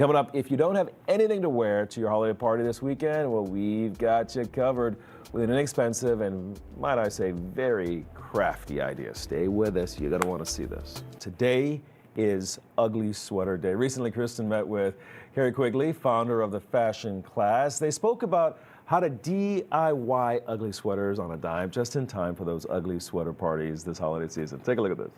coming up, if you don't have anything to wear to your holiday party this weekend, well, we've got you covered with an inexpensive and, might I say, very crafty idea. Stay with us. You're going to want to see this. Today is Ugly Sweater Day. Recently, Kristen met with Carrie Quigley, founder of the Fashion Class. They spoke about how to DIY ugly sweaters on a dime, just in time for those ugly sweater parties this holiday season. Take a look at this.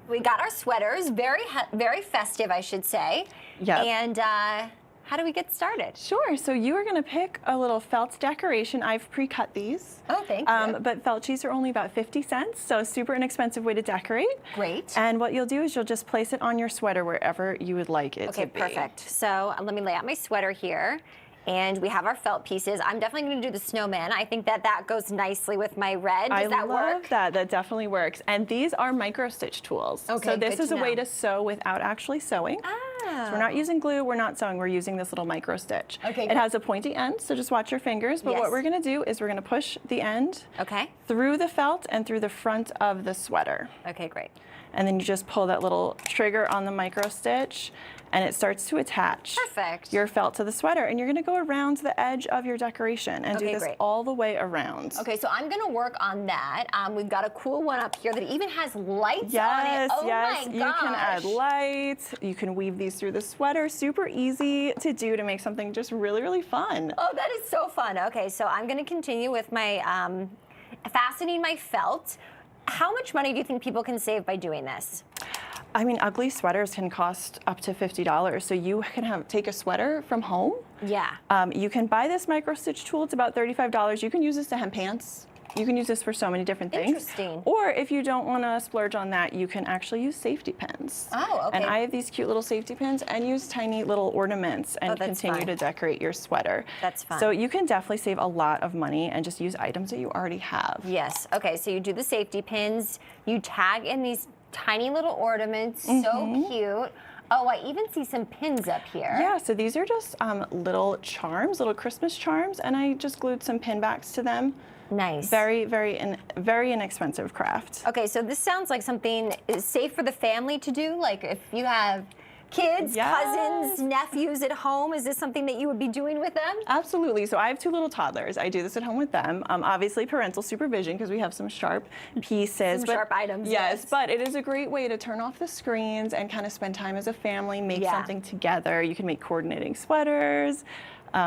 We got our sweaters, very festive, I should say. Yep. And how do we get started? Sure. So you are going to pick a little felt decoration. I've pre-cut these. Oh, thank you. But felt sheets are only about 50 cents, so super inexpensive way to decorate. Great. And what you'll do is you'll just place it on your sweater wherever you would like it to be. Okay, perfect. So let me lay out my sweater here. And we have our felt pieces. I'm definitely going to do the snowman. I think that goes nicely with my red. Does that work? I love that. That definitely works. And these are micro stitch tools. Okay, so this good is to a way know. to sew without actually sewing. Oh. So we're not using glue, we're not sewing, we're using this little micro stitch. Okay, it good. has a pointy end, so just watch your fingers. But Yes. what we're going to do is we're going to push the end through the felt and through the front of the sweater. Okay, great. And then you just pull that little trigger on the micro stitch and it starts to attach Perfect. your felt to the sweater. And you're going to go around the edge of your decoration and do Okay, this great. all the way around. Okay, so I'm going to work on that. We've got a cool one up here that even has lights on it. Oh yes, my you gosh. can add lights. You can weave these through the sweater. Super easy to do to make something just really, really fun. Oh, that is so fun. Okay, so I'm going to continue with my fastening my felt. How much money do you think people can save by doing this? I mean, ugly sweaters can cost up to $50. So you can take a sweater from home. Yeah. You can buy this micro stitch tool. It's about $35. You can use this to hem pants. You can use this for so many different things. Interesting. Or if you don't want to splurge on that, you can actually use safety pins. Oh, okay. And I have these cute little safety pins and use tiny little ornaments and that's continue fun. to decorate your sweater. That's fun. So you can definitely save a lot of money and just use items that you already have. Yes. Okay, so you do the safety pins. You tag in these tiny little ornaments. Mm-hmm. So cute. Oh, I even see some pins up here. Yeah, so these are just little charms, little Christmas charms, and I just glued some pin backs to them. Nice. Very, very inexpensive craft. Okay, so this sounds like something is safe for the family to do. Like if you have kids, cousins, nephews at home, is this something that you would be doing with them? Absolutely. So I have two little toddlers. I do this at home with them. Obviously parental supervision because we have some sharp pieces. Some sharp items. Yes, but it is a great way to turn off the screens and kind of spend time as a family, make something together. You can make coordinating sweaters.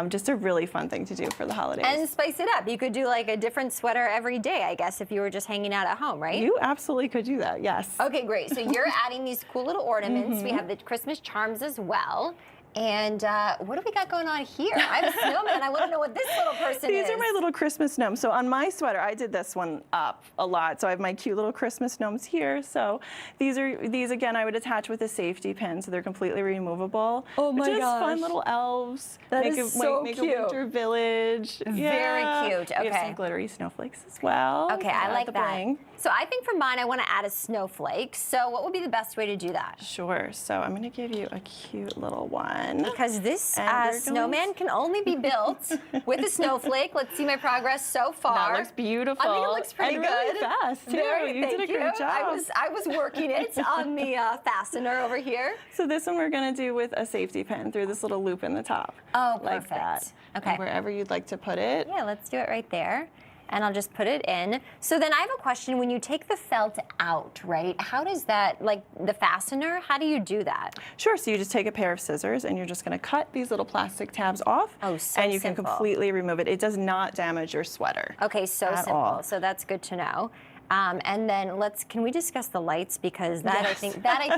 Just a really fun thing to do for the holidays. And spice it up. You could do like a different sweater every day, I guess, if you were just hanging out at home, right? You absolutely could do that, yes. Okay, great. So you're adding these cool little ornaments. We have the Christmas charms as well. And what do we got going on here? I have a snowman. I want to know what this little person is. These are my little Christmas gnomes. So on my sweater, I did this one up a lot. So I have my cute little Christmas gnomes here. So these again, I would attach with a safety pin, so they're completely removable. Oh my Just gosh. fun little elves. That make is so make cute. a winter village. Very cute. We have Okay. some glittery snowflakes as well. Okay, So I add like the that. bling. So I think for mine, I want to add a snowflake. So what would be the best way to do that? Sure. So I'm going to give you a cute little one. Because this And we're going snowman can only be built with a snowflake. Let's see my progress so far. That looks beautiful. I think it looks pretty and good. really fast too. You Thank did a great job. I was working it on the fastener over here. So this one we're going to do with a safety pin through this little loop in the top. Oh, like perfect. that. Okay. And wherever you'd like to put it. Yeah, let's do it right there. And I'll just put it in. So then I have a question. When you take the felt out, right, how does that, like the fastener, how do you do that? Sure, so you just take a pair of scissors and you're just going to cut these little plastic tabs off. Oh, so And you simple. can completely remove it. It does not damage your sweater. Okay, so At simple. all. So that's good to know. And then can we discuss the lights, because that I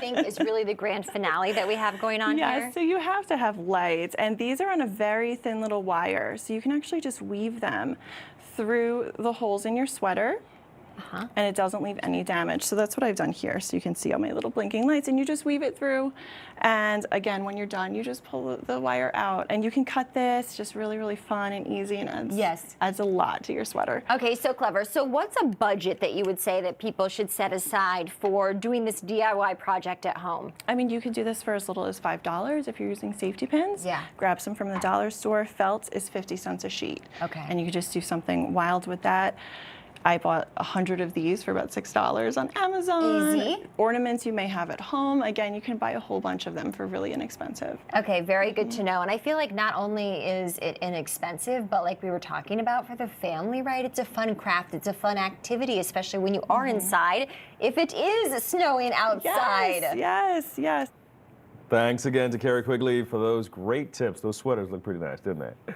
think is really the grand finale that we have going on here. Yes, so you have to have lights, and these are on a very thin little wire, so you can actually just weave them through the holes in your sweater. And it doesn't leave any damage. So that's what I've done here. So you can see all my little blinking lights, and you just weave it through. And again, when you're done, you just pull the wire out, and you can cut this. Just really, really fun and easy, and adds a lot to your sweater. Okay, so clever. So what's a budget that you would say that people should set aside for doing this DIY project at home? I mean, you could do this for as little as $5 if you're using safety pins. Yeah. Grab some from the dollar store. Felt is 50 cents a sheet. Okay. And you could just do something wild with that. I bought 100 of these for about $6 on Amazon. Easy. Ornaments you may have at home. Again, you can buy a whole bunch of them for really inexpensive. Okay, very good to know. And I feel like not only is it inexpensive, but like we were talking about for the family, right? It's a fun craft. It's a fun activity, especially when you are inside, if it is snowing outside. Yes, yes, yes. Thanks again to Carrie Quigley for those great tips. Those sweaters look pretty nice, didn't they?